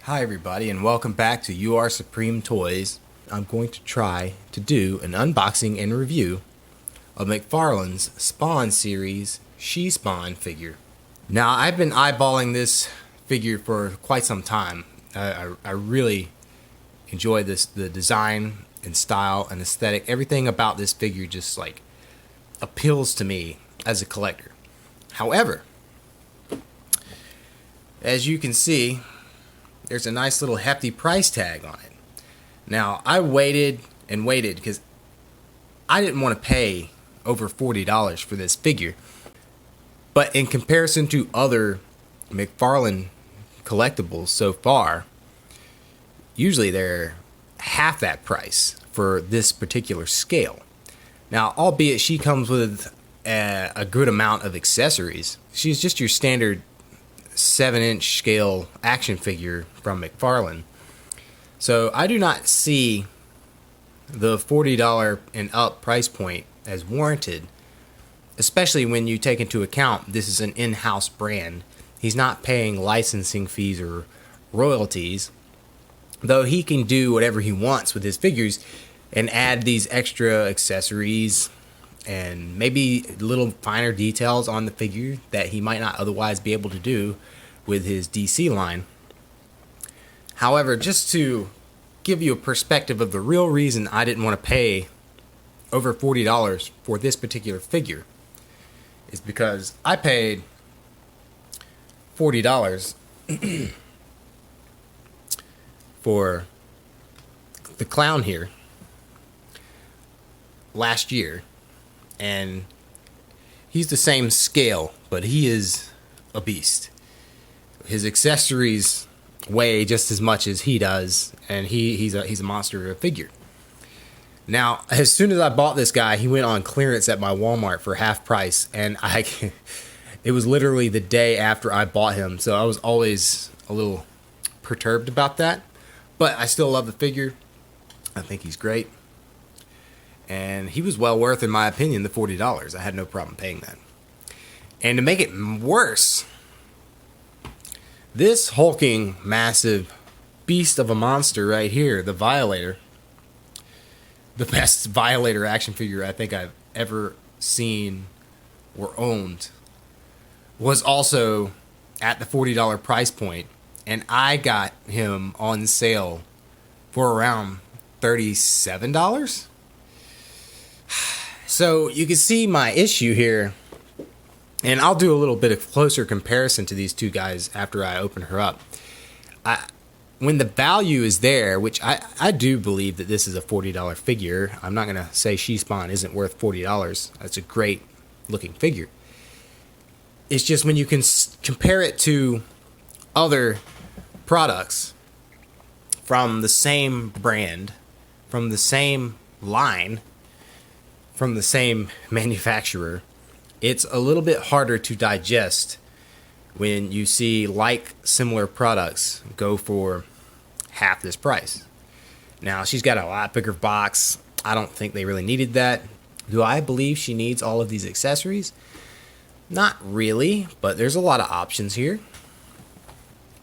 Hi everybody and welcome back to You Are Supreme Toys. I'm going to try to do an unboxing and review of McFarlane's Spawn series She-Spawn figure. Now I've been eyeballing this figure for quite some time. I really enjoy the design and style and aesthetic. Everything about this figure just like appeals to me as a collector. However, as you can see, there's a nice little hefty price tag on it. Now, I waited and waited because I didn't want to pay over $40 for this figure. But in comparison to other McFarlane collectibles so far, usually they're half that price for this particular scale. Now, albeit she comes with a good amount of accessories, she's just your standard 7-inch scale action figure from McFarlane. So I do not see the $40 and up price point as warranted, especially when you take into account this is an in-house brand. He's not paying licensing fees or royalties, though he can do whatever he wants with his figures and add these extra accessories and maybe little finer details on the figure that he might not otherwise be able to do with his DC line. However, just to give you a perspective of the real reason I didn't want to pay over $40 for this particular figure is because I paid $40 for the clown here last year, and he's the same scale, but he is a beast. His accessories weigh just as much as he does, and he's a monster of a figure. Now, as soon as I bought this guy, he went on clearance at my Walmart for half price, and it was literally the day after I bought him, so I was always a little perturbed about that. But I still love the figure. I think he's great. And he was well worth, in my opinion, the $40. I had no problem paying that. And to make it worse, this hulking, massive beast of a monster right here, the Violator, the best Violator action figure I think I've ever seen or owned, was also at the $40 price point, and I got him on sale for around $37. So you can see my issue here, and I'll do a little bit of closer comparison to these two guys after I open her up. When the value is there, which I do believe that this is a $40 figure. I'm not going to say She-Spawn isn't worth $40. That's a great looking figure. It's just when you can compare it to other products from the same brand, from the same line, from the same manufacturer, it's a little bit harder to digest when you see like similar products go for half this price. Now, she's got a lot bigger box. I don't think they really needed that. Do I believe she needs all of these accessories? Not really, but there's a lot of options here.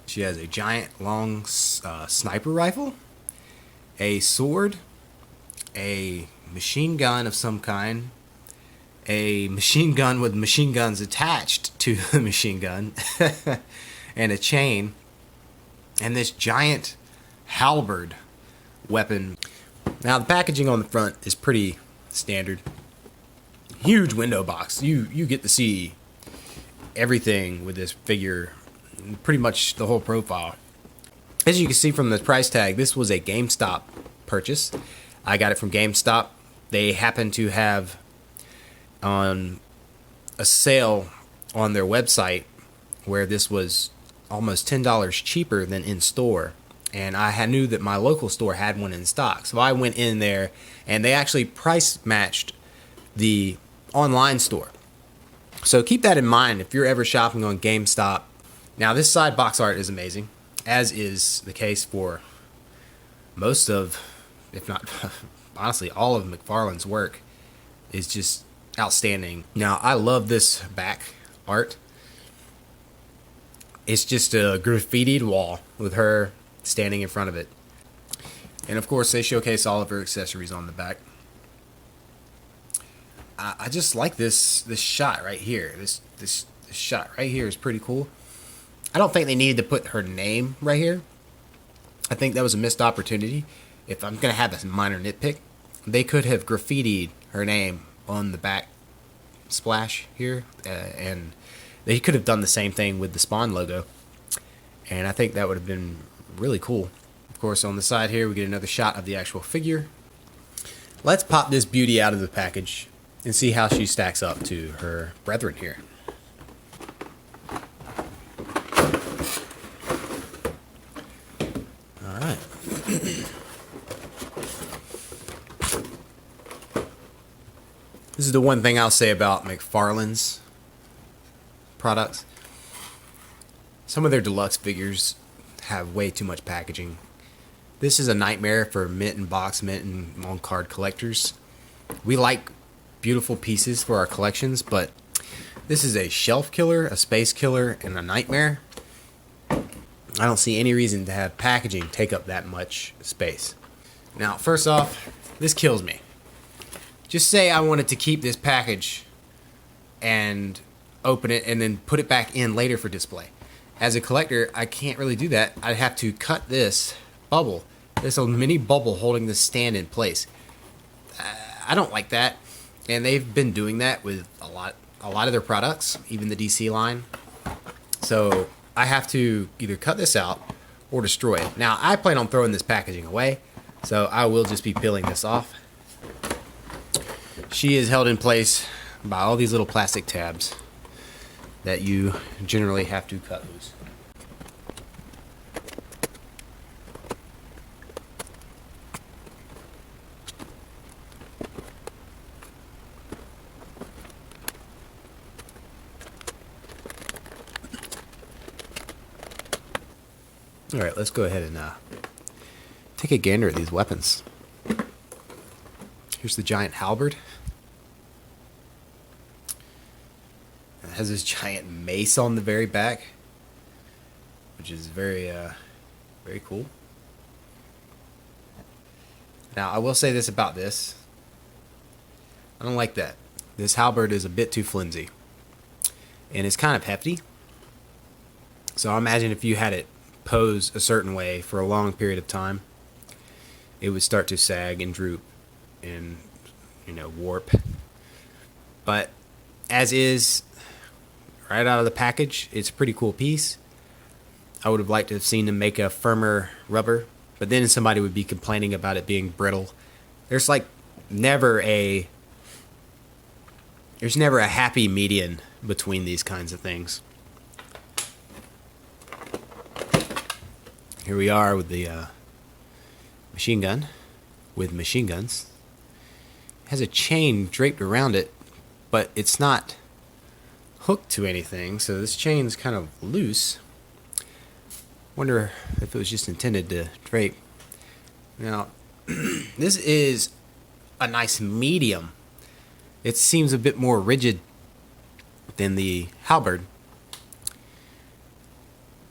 She has a giant long sniper rifle, a sword, a machine gun of some kind, a machine gun with machine guns attached to the machine gun, and a chain, and this giant halberd weapon. Now, the packaging on the front is pretty standard. Huge window box. You get to see everything with this figure, pretty much the whole profile. As you can see from the price tag, this was a GameStop purchase. I got it from GameStop. They happen to have on a sale on their website where this was almost $10 cheaper than in store, and I knew that my local store had one in stock, so I went in there and they actually price matched the online store. So keep that in mind if you're ever shopping on GameStop. Now, this side box art is amazing, as is the case for most of, if not honestly all of McFarlane's work, is just outstanding. Now, I love this back art. It's just a graffitied wall with her standing in front of it. And of course, they showcase all of her accessories on the back. I just like this shot right here. This shot right here is pretty cool. I don't think they needed to put her name right here. I think that was a missed opportunity. If I'm gonna have a minor nitpick, they could have graffitied her name on the back splash here, and they could have done the same thing with the Spawn logo. And I think that would have been really cool. Of course, on the side here, we get another shot of the actual figure. Let's pop this beauty out of the package and see how she stacks up to her brethren here. All right. This is the one thing I'll say about McFarlane's products. Some of their deluxe figures have way too much packaging. This is a nightmare for mint and box, mint and on card collectors. We like beautiful pieces for our collections, but this is a shelf killer, a space killer, and a nightmare. I don't see any reason to have packaging take up that much space. Now, first off, this kills me. Just say I wanted to keep this package and open it and then put it back in later for display. As a collector, I can't really do that. I'd have to cut this bubble, this little mini bubble holding the stand in place. I don't like that, and they've been doing that with a lot of their products, even the DC line. So I have to either cut this out or destroy it. Now, I plan on throwing this packaging away, so I will just be peeling this off. She is held in place by all these little plastic tabs that you generally have to cut loose. All right, let's go ahead and take a gander at these weapons. Here's the giant halberd. It has this giant mace on the very back, which is very cool. Now, I will say this about this. I don't like that. This halberd is a bit too flimsy, and it's kind of hefty. So I imagine if you had it pose a certain way for a long period of time, it would start to sag and droop and, warp. But as is, right out of the package, it's a pretty cool piece. I would have liked to have seen them make a firmer rubber, but then somebody would be complaining about it being brittle. There's never a happy median between these kinds of things. Here we are with the machine gun with machine guns. It has a chain draped around it, but it's not hooked to anything, so this chain's kind of loose. Wonder if it was just intended to drape. Now, this is a nice medium. It seems a bit more rigid than the halberd.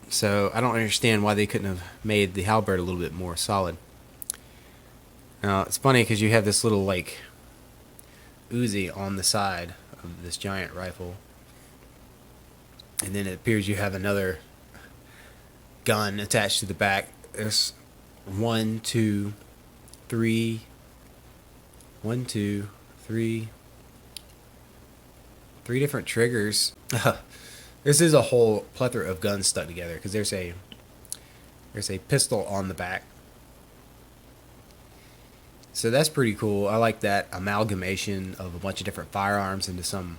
So I don't understand why they couldn't have made the halberd a little bit more solid. Now, it's funny because you have this little Uzi on the side of this giant rifle, and then it appears you have another gun attached to the back. There's 1, 2, 3, 3 different triggers. This is a whole plethora of guns stuck together because there's a pistol on the back. So that's pretty cool. I like that amalgamation of a bunch of different firearms into some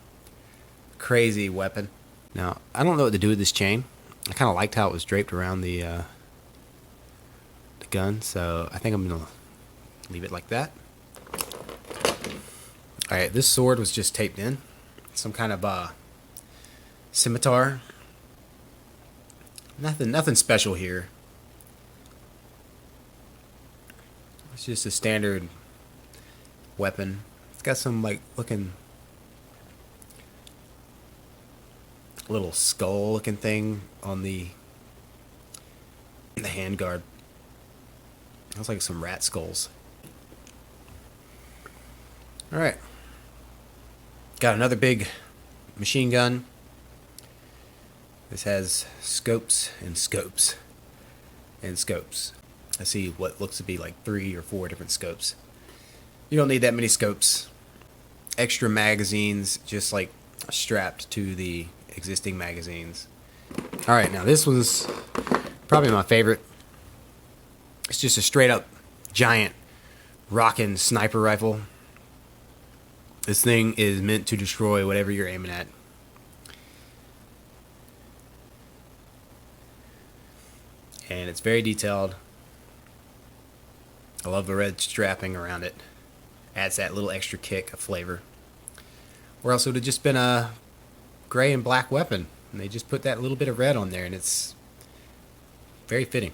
crazy weapon. Now, I don't know what to do with this chain. I kind of liked how it was draped around the gun, so I think I'm going to leave it like that. Alright, this sword was just taped in. Some kind of scimitar. Nothing special here. It's just a standard weapon. It's got some looking little skull looking thing on the handguard. Looks like some rat skulls. Alright. Got another big machine gun. This has scopes and scopes and scopes. I see what looks to be like 3 or 4 different scopes. You don't need that many scopes. Extra magazines just like strapped to the existing magazines. Alright, now this one's probably my favorite. It's just a straight up giant rockin' sniper rifle. This thing is meant to destroy whatever you're aiming at. And it's very detailed. I love the red strapping around it. Adds that little extra kick of flavor. Or else it would have just been a gray and black weapon. And they just put that little bit of red on there, and it's very fitting.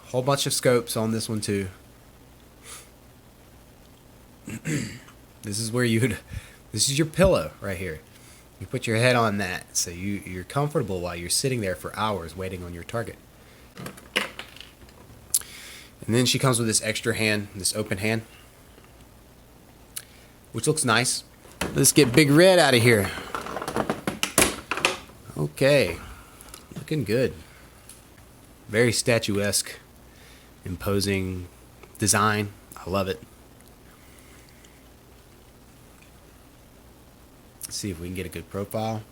Whole bunch of scopes on this one too. This is where this is your pillow right here. You put your head on that so you're comfortable while you're sitting there for hours waiting on your target. And then she comes with this extra hand, this open hand, which looks nice. Let's get Big Red out of here. Okay, looking good. Very statuesque, imposing design. I love it. Let's see if we can get a good profile.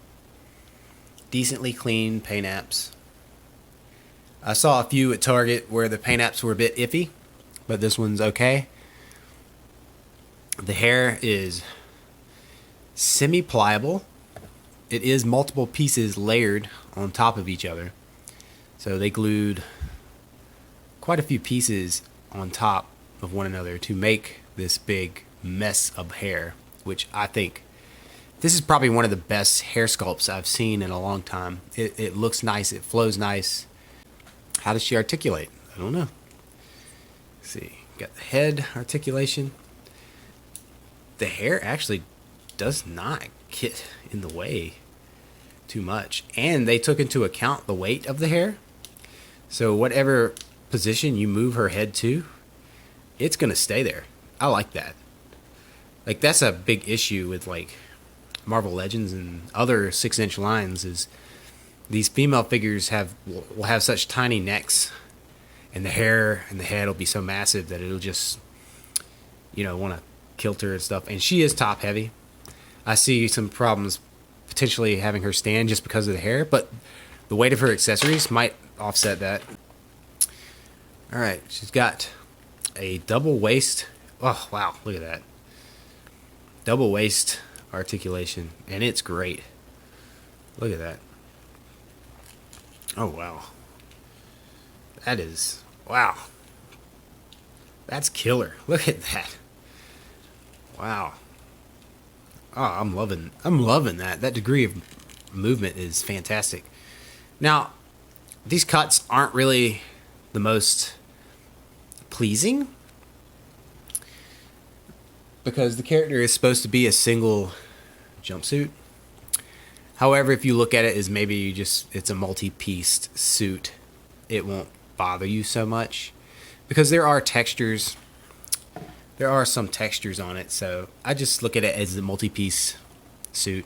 Decently clean paint apps. I saw a few at Target where the paint apps were a bit iffy, but this one's okay. The hair is semi-pliable. It is multiple pieces layered on top of each other. So they glued quite a few pieces on top of one another to make this big mess of hair, which I think this is probably one of the best hair sculpts I've seen in a long time. It looks nice. It flows nice. How does she articulate? I don't know. Let's see. Got the head articulation. The hair actually does not get in the way too much. And they took into account the weight of the hair. So whatever position you move her head to, it's going to stay there. I like that. Like, that's a big issue with like Marvel Legends and other 6-inch lines is these female figures will have such tiny necks, and the hair and the head will be so massive that it'll just, want to kilter and stuff. And she is top heavy. I see some problems potentially having her stand just because of the hair, but the weight of her accessories might offset that. All right, she's got a double waist. Oh, wow, look at that. Double waist articulation, and it's great. Look at that. Oh, wow. That is, wow. That's killer. Look at that. Wow. Oh, I'm loving that. That degree of movement is fantastic. Now, these cuts aren't really the most pleasing because the character is supposed to be a single jumpsuit. However, if you look at it as maybe it's a multi-pieced suit, it won't bother you so much because there are textures. There are some textures on it, so I just look at it as a multi-piece suit,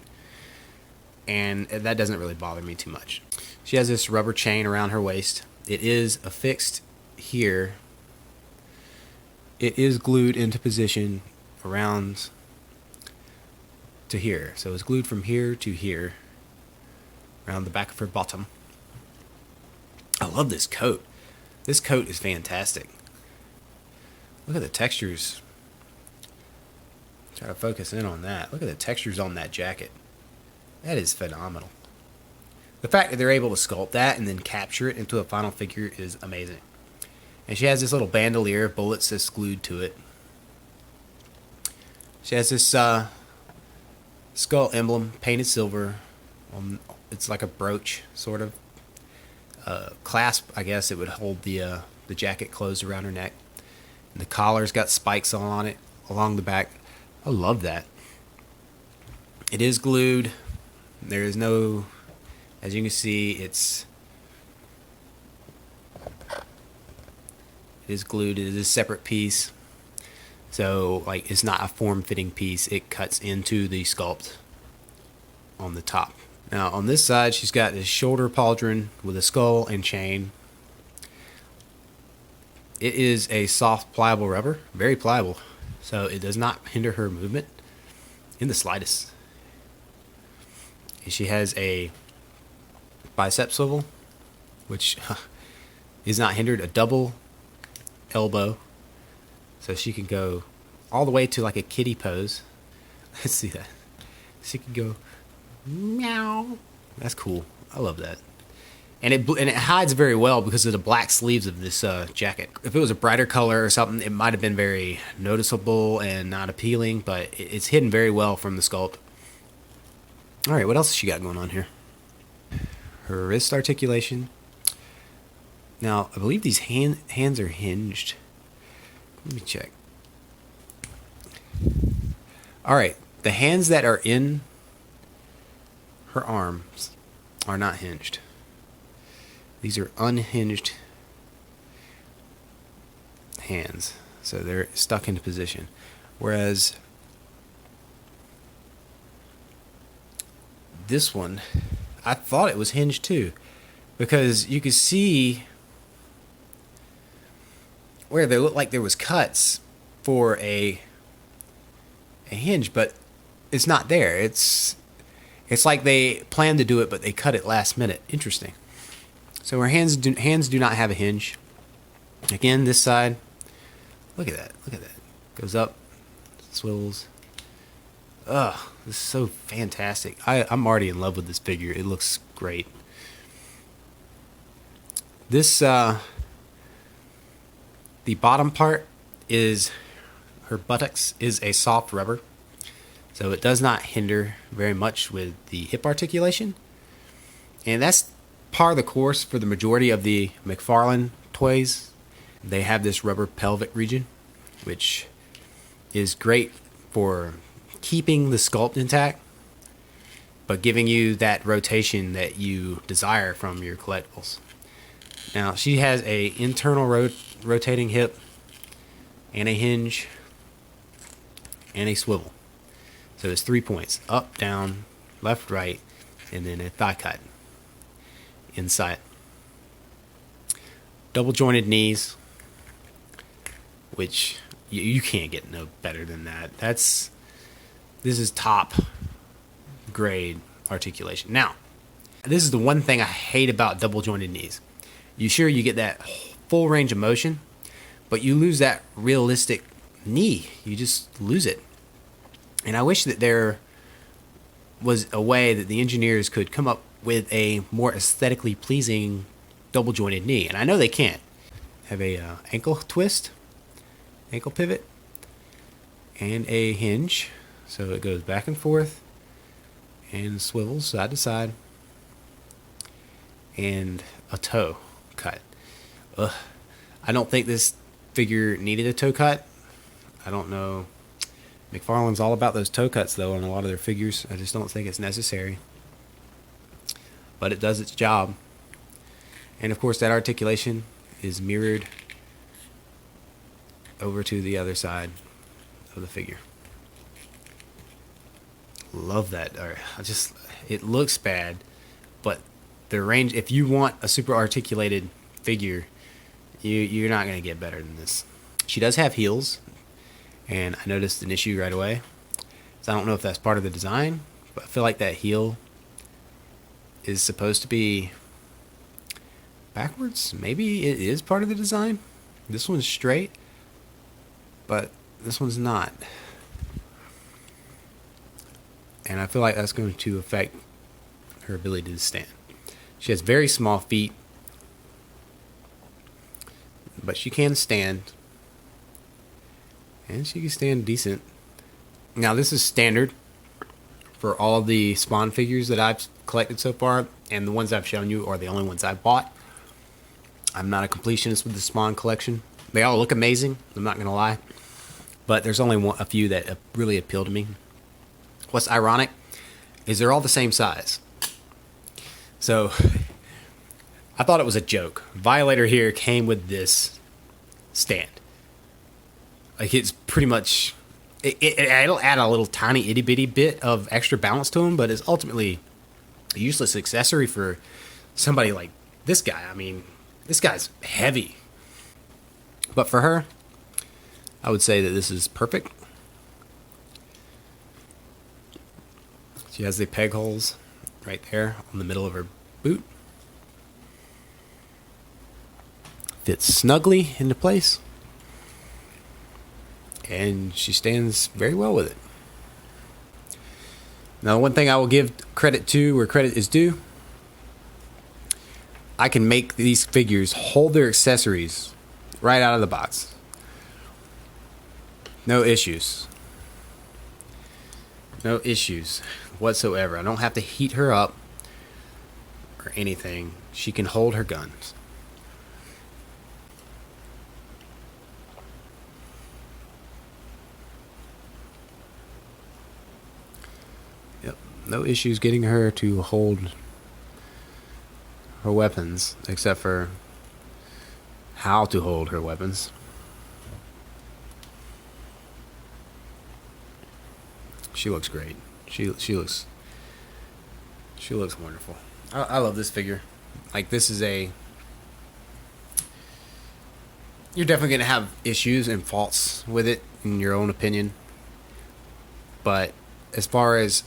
and that doesn't really bother me too much. She has this rubber chain around her waist. It is affixed here. It is glued into position around to here. So it's glued from here to here, around the back of her bottom. I love this coat. This coat is fantastic. Look at the textures. Try to focus in on that. Look at the textures on that jacket. That is phenomenal. The fact that they're able to sculpt that and then capture it into a final figure is amazing. And she has this little bandolier of bullets that's glued to it. She has this skull emblem painted silver. It's like a brooch, sort of. Clasp, I guess it would hold the jacket closed around her neck. And the collar's got spikes on it along the back. I love that. It is glued. There is no, as you can see, it's is glued. It is a separate piece. So like it's not a form-fitting piece. It cuts into the sculpt on the top. Now on this side, she's got this shoulder pauldron with a skull and chain. It is a soft, pliable rubber, very pliable, so it does not hinder her movement in the slightest. She has a bicep swivel, which is not hindered, a double elbow, so she can go all the way to like a kitty pose. Let's see that. She can go meow. That's cool. I love that. And it hides very well because of the black sleeves of this jacket. If it was a brighter color or something, it might have been very noticeable and not appealing, but it's hidden very well from the sculpt. All right, what else has she got going on here? Her wrist articulation. Now, I believe these hands are hinged. Let me check. All right, the hands that are in her arms are not hinged. These are unhinged hands, so they're stuck into position. Whereas this one, I thought it was hinged too, because you could see where they looked like there was cuts for a hinge, but it's not there. It's like they planned to do it, but they cut it last minute. Interesting. So her hands do not have a hinge. Again, this side, look at that. Look at that. Goes up, swivels. Ugh, this is so fantastic. I'm already in love with this figure. It looks great. This, the bottom part is, her buttocks is a soft rubber. So it does not hinder very much with the hip articulation. And that's par of the course for the majority of the McFarlane toys. They have this rubber pelvic region, which is great for keeping the sculpt intact, but giving you that rotation that you desire from your collectibles. Now, she has a internal rotating hip and a hinge and a swivel. So it's 3 points, up, down, left, right, and then a thigh cut inside. Double jointed knees, which you can't get no better than that. This is top grade articulation. Now, this is the one thing I hate about double jointed knees. You get that full range of motion, but you lose that realistic knee. You just lose it. And I wish that there was a way that the engineers could come up with a more aesthetically pleasing double jointed knee. And I know they can't. Have a ankle twist, ankle pivot, and a hinge. So it goes back and forth and swivels side to side. And a toe cut. Ugh. I don't think this figure needed a toe cut. I don't know. McFarlane's all about those toe cuts, though, on a lot of their figures. I just don't think it's necessary. But it does its job. And, of course, that articulation is mirrored over to the other side of the figure. Love that. It looks bad, but the range, if you want a super articulated figure, you're not going to get better than this. She does have heels. And I noticed an issue right away. So I don't know if that's part of the design, but I feel like that heel is supposed to be backwards. Maybe it is part of the design. This one's straight, but this one's not. And I feel like that's going to affect her ability to stand. She has very small feet, but she can stand. And she can stand decent. Now, this is standard for all of the Spawn figures that I've collected so far. And the ones I've shown you are the only ones I've bought. I'm not a completionist with the Spawn collection. They all look amazing, I'm not going to lie. But there's only a few that really appeal to me. What's ironic is they're all the same size. So, I thought it was a joke. Violator here came with this stand. Like, it's pretty much, it'll add a little tiny itty bitty bit of extra balance to him, but it's ultimately a useless accessory for somebody like this guy. I mean, this guy's heavy. But for her, I would say that this is perfect. She has the peg holes right there on the middle of her boot. Fits snugly into place. And she stands very well with it. Now, one thing I will give credit to where credit is due, I can make these figures hold their accessories right out of the box. No issues. No issues whatsoever. I don't have to heat her up or anything. She can hold her guns. Yep. No issues getting her to hold her weapons, except for how to hold her weapons. She looks great. She looks wonderful. I love this figure. Like, this is a, you're definitely gonna have issues and faults with it in your own opinion. But as far as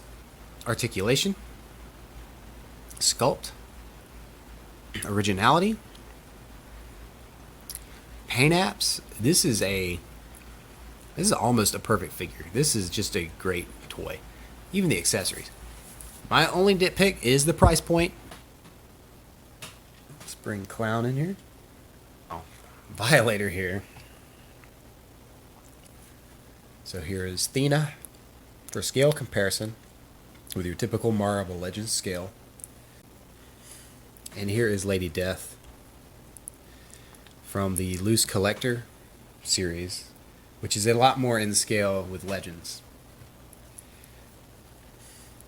articulation, sculpt, originality, paint apps, this is almost a perfect figure. This is just a great toy. Even the accessories. My only nitpick is the price point. Let's bring Clown in here. Oh, Violator here. So here is Thena for scale comparison with your typical Marvel Legends scale. And here is Lady Death from the Loose Collector series, which is a lot more in scale with Legends.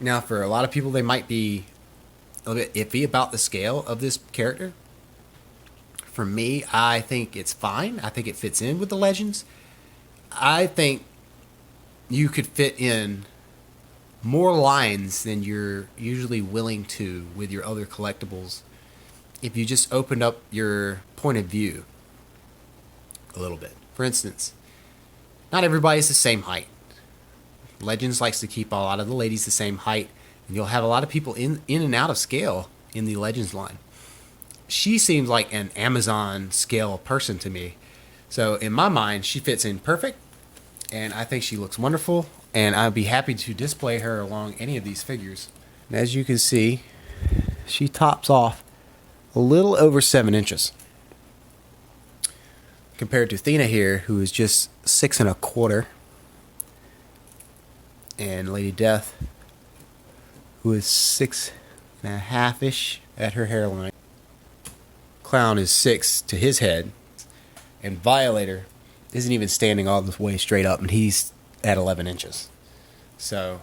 Now, for a lot of people, they might be a little bit iffy about the scale of this character. For me, I think it's fine. I think it fits in with the Legends. I think you could fit in more lines than you're usually willing to with your other collectibles if you just opened up your point of view a little bit. For instance, not everybody's the same height. Legends likes to keep a lot of the ladies the same height, and you'll have a lot of people in and out of scale in the Legends line. She seems like an Amazon scale person to me. So in my mind, she fits in perfect, and I think she looks wonderful, and I'd be happy to display her along any of these figures. And as you can see, she tops off a little over 7 inches. Compared to Thena here, who is just 6 1/4. And Lady Death, who is 6 1/2-ish at her hairline. Clown is 6 to his head. And Violator isn't even standing all the way straight up, and he's at 11 inches. So,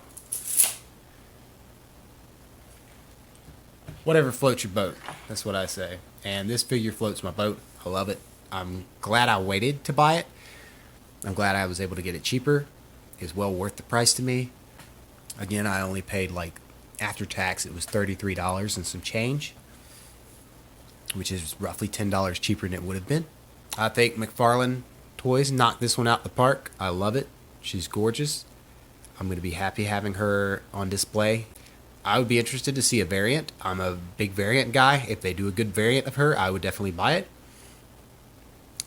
whatever floats your boat. That's what I say. And this figure floats my boat. I love it. I'm glad I waited to buy it. I'm glad I was able to get it cheaper. It's well worth the price to me. Again, I only paid, like, after tax, it was $33 and some change, which is roughly $10 cheaper than it would have been. I think McFarlane Toys knocked this one out the park. I love it. She's gorgeous. I'm going to be happy having her on display. I would be interested to see a variant. I'm a big variant guy. If they do a good variant of her, I would definitely buy it.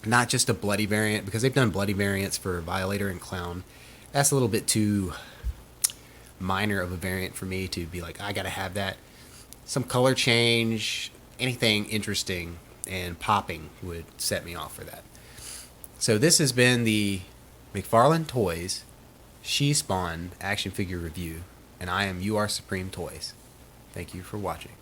Not just a bloody variant, because they've done bloody variants for Violator and Clown. That's a little bit too minor of a variant for me to be like, I gotta have that. Some color change, anything interesting and popping would set me off for that. So this has been the McFarlane Toys She Spawn action figure review, and I am You Are Supreme Toys. Thank you for watching.